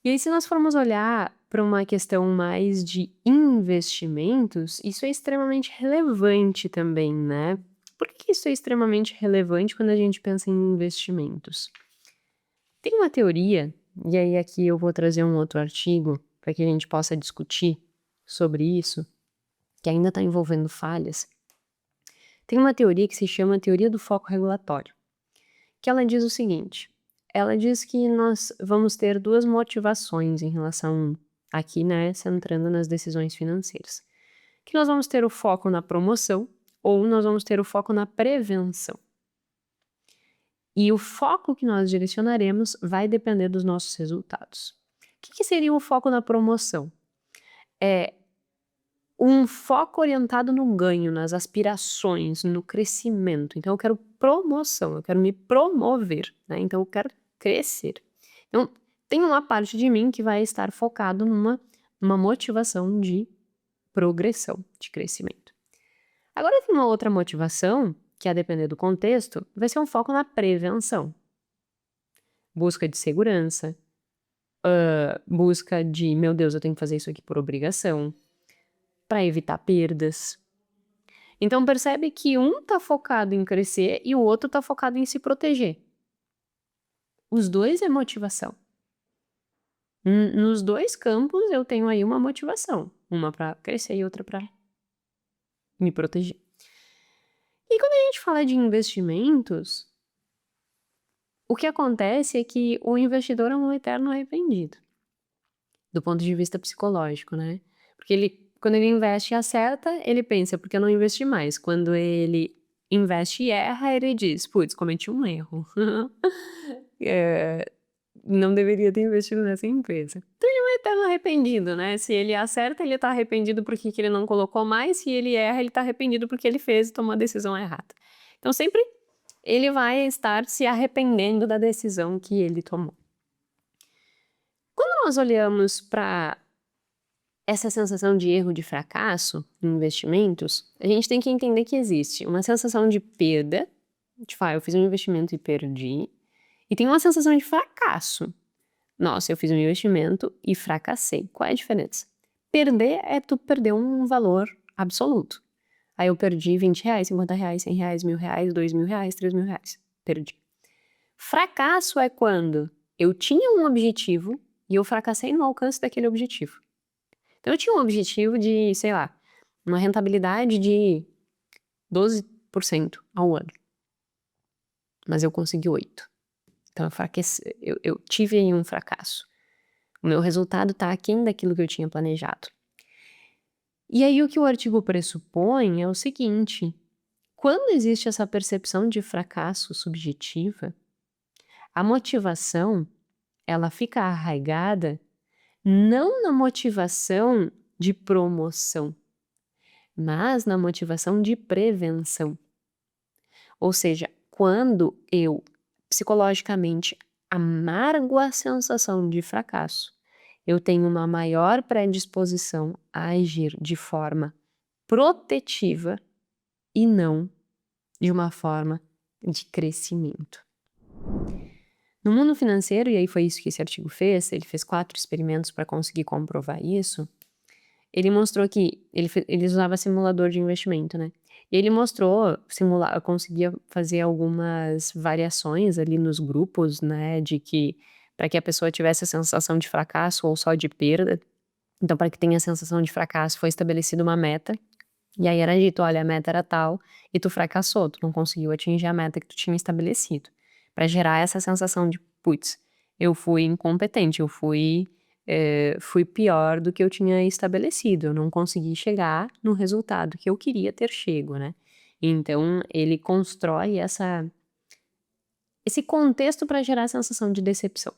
E aí, se nós formos olhar para uma questão mais de investimentos, isso é extremamente relevante também, né. Por que isso é extremamente relevante quando a gente pensa em investimentos? Tem uma teoria, e aí aqui eu vou trazer um outro artigo para que a gente possa discutir sobre isso, que ainda está envolvendo falhas. Tem uma teoria que se chama teoria do foco regulatório, que ela diz o seguinte: ela diz que nós vamos ter 2 motivações em relação aqui, né, centrando nas decisões financeiras, que nós vamos ter o foco na promoção ou nós vamos ter o foco na prevenção. E o foco que nós direcionaremos vai depender dos nossos resultados. O que seria o foco na promoção? É um foco orientado no ganho, nas aspirações, no crescimento. Então eu quero promoção, eu quero me promover, né, então eu quero crescer. Então, tem uma parte de mim que vai estar focado numa motivação de progressão, de crescimento. Agora tem uma outra motivação, que a depender do contexto, vai ser um foco na prevenção. Busca de segurança, busca de: "Meu Deus, eu tenho que fazer isso aqui por obrigação", para evitar perdas. Então percebe que um tá focado em crescer e o outro tá focado em se proteger. Os 2 é motivação. Nos 2 campos eu tenho aí uma motivação, uma para crescer e outra para me proteger. E quando a gente fala de investimentos, o que acontece é que o investidor é um eterno arrependido, do ponto de vista psicológico, né. Porque quando ele investe e acerta, ele pensa: "Por que eu não investi mais?". Quando ele investe e erra, ele diz: "Puts, cometi um erro". Eh, não deveria ter investido nessa empresa. Então ele é um eterno arrependido, né. Se ele acerta, ele tá arrependido porque que ele não colocou mais, se ele erra, ele tá arrependido porque ele fez e tomou a decisão errada. Então sempre ele vai estar se arrependendo da decisão que ele tomou. Quando nós olhamos para essa sensação de erro, de fracasso em investimentos, a gente tem que entender que existe uma sensação de perda, tipo: "Ah, eu fiz um investimento e perdi", e tem uma sensação de fracasso. "Nossa, eu fiz um investimento e fracassei". Qual é a diferença? Perder é tu perder um valor absoluto. Aí eu perdi R$ 20, R$ 50, R$ 100, R$ 1.000, R$ 2.000, R$ 3.000. Perdi. Fracasso é quando eu tinha um objetivo e eu fracassei no alcance daquele objetivo. Então eu tinha um objetivo de, sei lá, uma rentabilidade de 12% ao ano, mas eu consegui 8. Então eu tive aí um fracasso. O meu resultado está aquém daquilo que eu tinha planejado. E aí o que o artigo pressupõe é o seguinte: quando existe essa percepção de fracasso subjetiva, a motivação, ela fica arraigada não na motivação de promoção, mas na motivação de prevenção. Ou seja, quando eu psicologicamente amargo a sensação de fracasso, eu tenho uma maior predisposição a agir de forma protetiva e não de uma forma de crescimento. No mundo financeiro, e aí foi isso que esse artigo fez, ele fez 4 experimentos para conseguir comprovar isso. Ele mostrou que ele usava simulador de investimento, né. E ele mostrou, conseguia fazer algumas variações ali nos grupos, né, de que para que a pessoa tivesse a sensação de fracasso ou só de perda. Então, para que tenha a sensação de fracasso, foi estabelecida uma meta, e aí era dito: "Olha, a meta era tal e tu fracassou, tu não conseguiu atingir a meta que tu tinha estabelecido", para gerar essa sensação de: "Puts, eu fui incompetente, eu fui pior do que eu tinha estabelecido, eu não consegui chegar no resultado que eu queria ter chego", né. Então ele constrói esse contexto para gerar a sensação de decepção.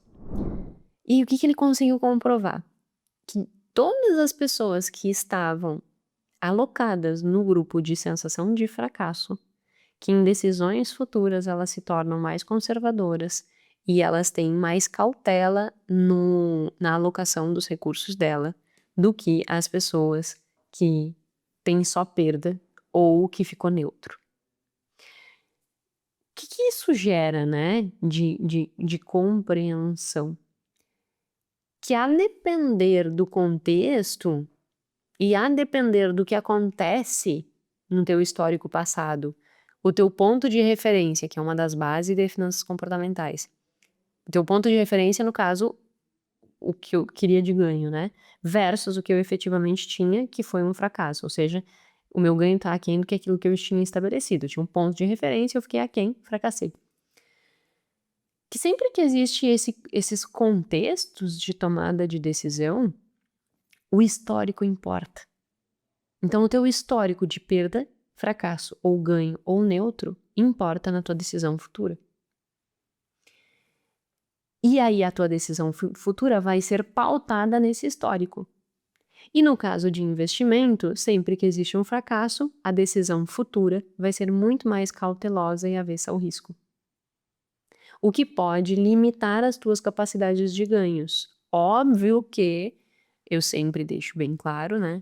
E o que ele conseguiu comprovar? Que todas as pessoas que estavam alocadas no grupo de sensação de fracasso, que em decisões futuras elas se tornam mais conservadoras e elas têm mais cautela na alocação dos recursos dela, do que as pessoas que têm só perda ou que ficou neutro. O que que, isso gera, né, de compreensão? que a depender do contexto e a depender do que acontece no teu histórico passado, o teu ponto de referência, que é uma das bases de finanças comportamentais, o teu ponto de referência, no caso, o que eu queria de ganho, né, versus o que eu efetivamente tinha, que foi um fracasso, ou seja, o meu ganho tá aquém do que aquilo que eu tinha estabelecido, eu tinha um ponto de referência, eu fiquei aquém, fracassei. Que sempre que existe esses contextos de tomada de decisão, o histórico importa. Então o teu histórico de perda, fracasso ou ganho ou neutro importa na tua decisão futura. E aí a tua decisão futura vai ser pautada nesse histórico. E no caso de investimento, sempre que existe um fracasso, a decisão futura vai ser muito mais cautelosa e avessa ao risco. O que pode limitar as tuas capacidades de ganhos. Óbvio que eu sempre deixo bem claro, né?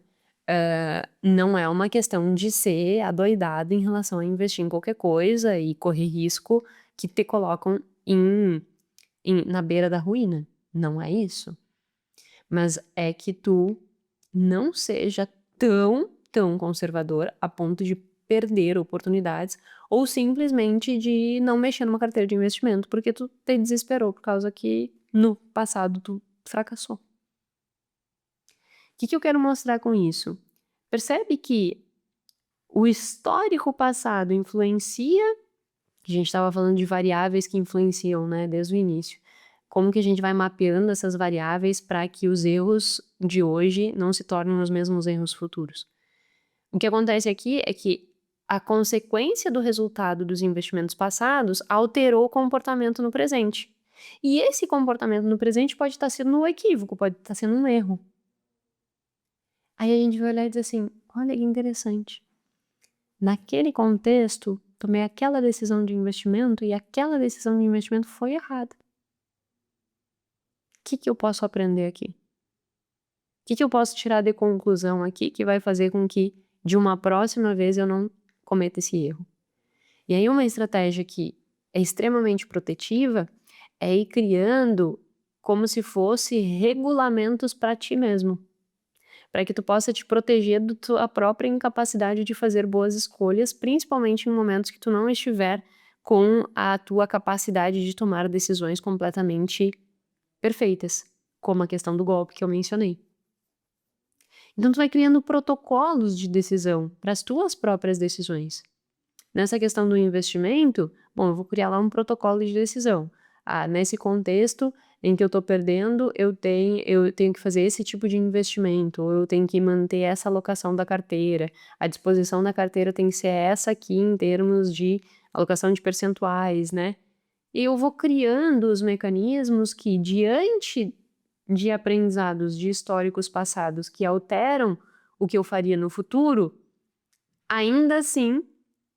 Não é uma questão de ser adoidado em relação a investir em qualquer coisa e correr risco que te colocam na beira da ruína. Não é isso. Mas é que tu não seja tão conservador a ponto de perder oportunidades ou simplesmente de não mexer numa carteira de investimento porque tu te desesperou por causa que no passado tu fracassou. O que eu quero mostrar com isso? Percebe que o histórico passado influencia, a gente estava falando de variáveis que influenciam, né, desde o início. Como que a gente vai mapeando essas variáveis para que os erros de hoje não se tornem os mesmos erros futuros? O que acontece aqui é que a consequência do resultado dos investimentos passados alterou o comportamento no presente. E esse comportamento no presente pode estar sendo um equívoco, pode estar sendo um erro. Aí a gente vai olhar e dizer assim, olha que interessante. Naquele contexto, tomei aquela decisão de investimento e aquela decisão de investimento foi errada. O que eu posso aprender aqui? O que eu posso tirar de conclusão aqui que vai fazer com que, de uma próxima vez, eu não cometa esse erro? E aí uma estratégia que é extremamente protetiva é ir criando como se fosse regulamentos para ti mesmo, para que tu possa te proteger da tua própria incapacidade de fazer boas escolhas, principalmente em momentos que tu não estiver com a tua capacidade de tomar decisões completamente perfeitas, como a questão do golpe que eu mencionei. Então tu vai criando protocolos de decisão para as tuas próprias decisões. Nessa questão do investimento, bom, eu vou criar lá um protocolo de decisão. Nesse contexto em que eu tô perdendo, eu tenho que fazer esse tipo de investimento, ou eu tenho que manter essa alocação da carteira. A disposição da carteira tem que ser essa aqui em termos de alocação de percentuais, né? E eu vou criando os mecanismos que, diante de aprendizados de históricos passados que alteram o que eu faria no futuro, ainda assim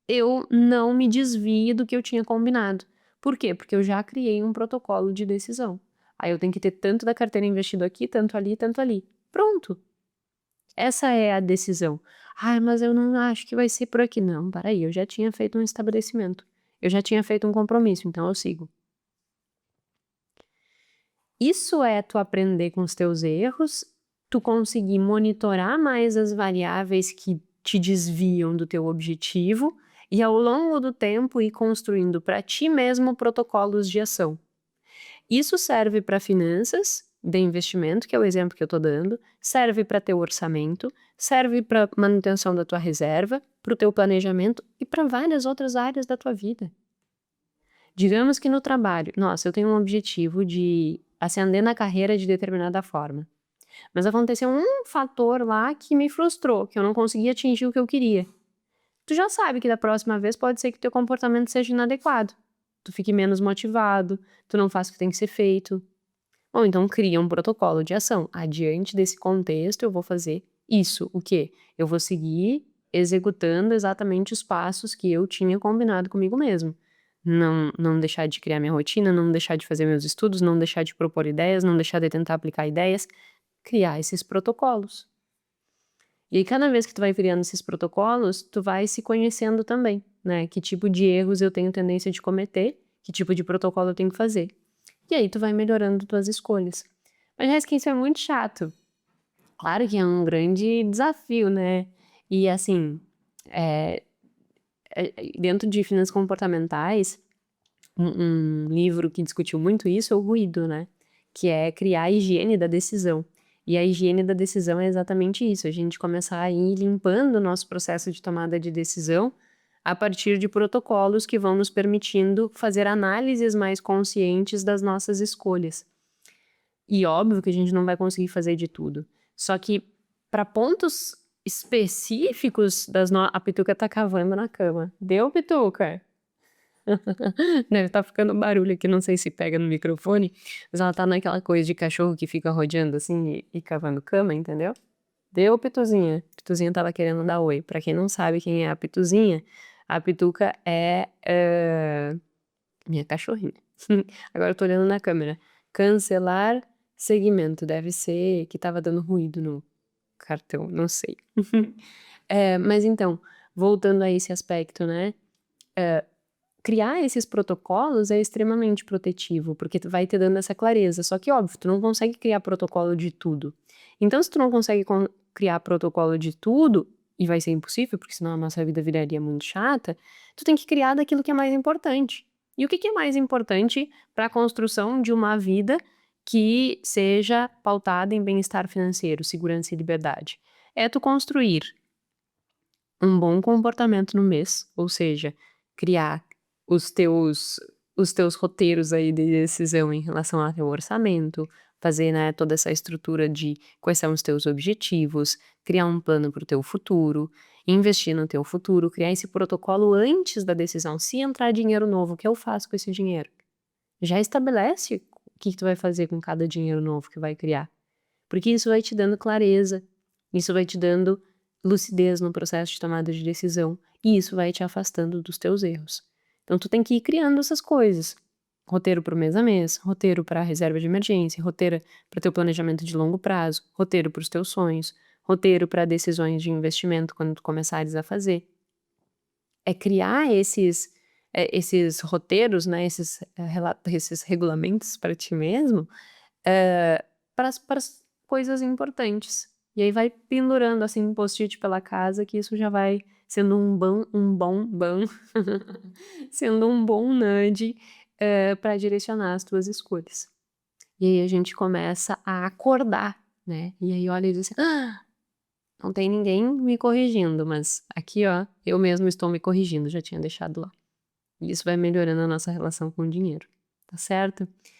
eu não me desvie do que eu tinha combinado. Por quê? Porque eu já criei um protocolo de decisão. Aí eu tenho que ter tanto da carteira investido aqui, tanto ali, tanto ali. Pronto. Essa é a decisão. Mas eu não acho que vai ser por aqui. Não, peraí, eu já tinha feito um estabelecimento. Eu já tinha feito um compromisso, então eu sigo. Isso é tu aprender com os teus erros, tu conseguir monitorar mais as variáveis que te desviam do teu objetivo e ao longo do tempo ir construindo para ti mesmo protocolos de ação. Isso serve para finanças de investimento, que é o exemplo que eu estou dando, serve para teu orçamento, serve para manutenção da tua reserva, para o teu planejamento e para várias outras áreas da tua vida. Digamos que no trabalho, nossa, eu tenho um objetivo de ascender na carreira de determinada forma. Mas aconteceu um fator lá que me frustrou, que eu não consegui atingir o que eu queria. Tu já sabe que da próxima vez pode ser que teu comportamento seja inadequado. Tu fique menos motivado, tu não faça o que tem que ser feito. Ou então cria um protocolo de ação. Adiante desse contexto, eu vou fazer isso. O quê? Eu vou seguir executando exatamente os passos que eu tinha combinado comigo mesmo. Não deixar de criar minha rotina, não deixar de fazer meus estudos, não deixar de propor ideias, não deixar de tentar aplicar ideias, criar esses protocolos. E aí cada vez que tu vai criando esses protocolos, tu vai se conhecendo também, né? Que tipo de erros eu tenho tendência de cometer, que tipo de protocolo eu tenho que fazer. E aí tu vai melhorando tuas escolhas. Mas Jéssica, isso é muito chato. Claro que é um grande desafio, né? E assim, é, dentro de finanças comportamentais, um livro que discutiu muito isso é o Ruído, né? Que é criar a higiene da decisão. E a higiene da decisão é exatamente isso, a gente começar a ir limpando o nosso processo de tomada de decisão a partir de protocolos que vão nos permitindo fazer análises mais conscientes das nossas escolhas. E óbvio que a gente não vai conseguir fazer de tudo. Só que para pontos específicos a Pituca tá cavando na cama. Deu, Pituca? Deve estar ficando barulho aqui, não sei se pega no microfone, mas ela tá naquela coisa de cachorro que fica rodeando assim e cavando cama, entendeu? Deu, Pituzinha. Pituzinha tava querendo dar oi. Pra quem não sabe quem é a Pituca é minha cachorrinha. Agora eu tô olhando na câmera. Cancelar segmento. Deve ser que tava dando ruído no cartão, não sei. Mas então, voltando a esse aspecto, né? Criar esses protocolos é extremamente protetivo, porque tu vai te dando essa clareza. Só que, óbvio, tu não consegue criar protocolo de tudo. Então, se tu não consegue criar protocolo de tudo, e vai ser impossível, porque senão a nossa vida viraria muito chata, tu tem que criar daquilo que é mais importante. E o que é mais importante para a construção de uma vida que seja pautada em bem-estar financeiro, segurança e liberdade? É tu construir um bom comportamento no mês, ou seja, criar os teus roteiros aí de decisão em relação ao teu orçamento, fazer, né, toda essa estrutura de quais são os teus objetivos, criar um plano para o teu futuro, investir no teu futuro, criar esse protocolo antes da decisão. Se entrar dinheiro novo, o que eu faço com esse dinheiro? Já estabelece o que tu vai fazer com cada dinheiro novo que vai criar. Porque isso vai te dando clareza, isso vai te dando lucidez no processo de tomada de decisão, e isso vai te afastando dos teus erros. Então tu tem que ir criando essas coisas. Roteiro para o mês a mês, roteiro para reserva de emergência, roteiro para teu planejamento de longo prazo, roteiro para os teus sonhos, roteiro para decisões de investimento quando tu começares a fazer. É criar esses roteiros, né, esses regulamentos para ti mesmo, para as coisas importantes. E aí vai pendurando assim um post-it pela casa, que isso já vai sendo sendo um bom nudge para direcionar as tuas escolhas. E aí a gente começa a acordar, né? E aí olha e diz assim, não tem ninguém me corrigindo, mas aqui, ó, eu mesmo estou me corrigindo, já tinha deixado lá. E isso vai melhorando a nossa relação com o dinheiro, tá certo?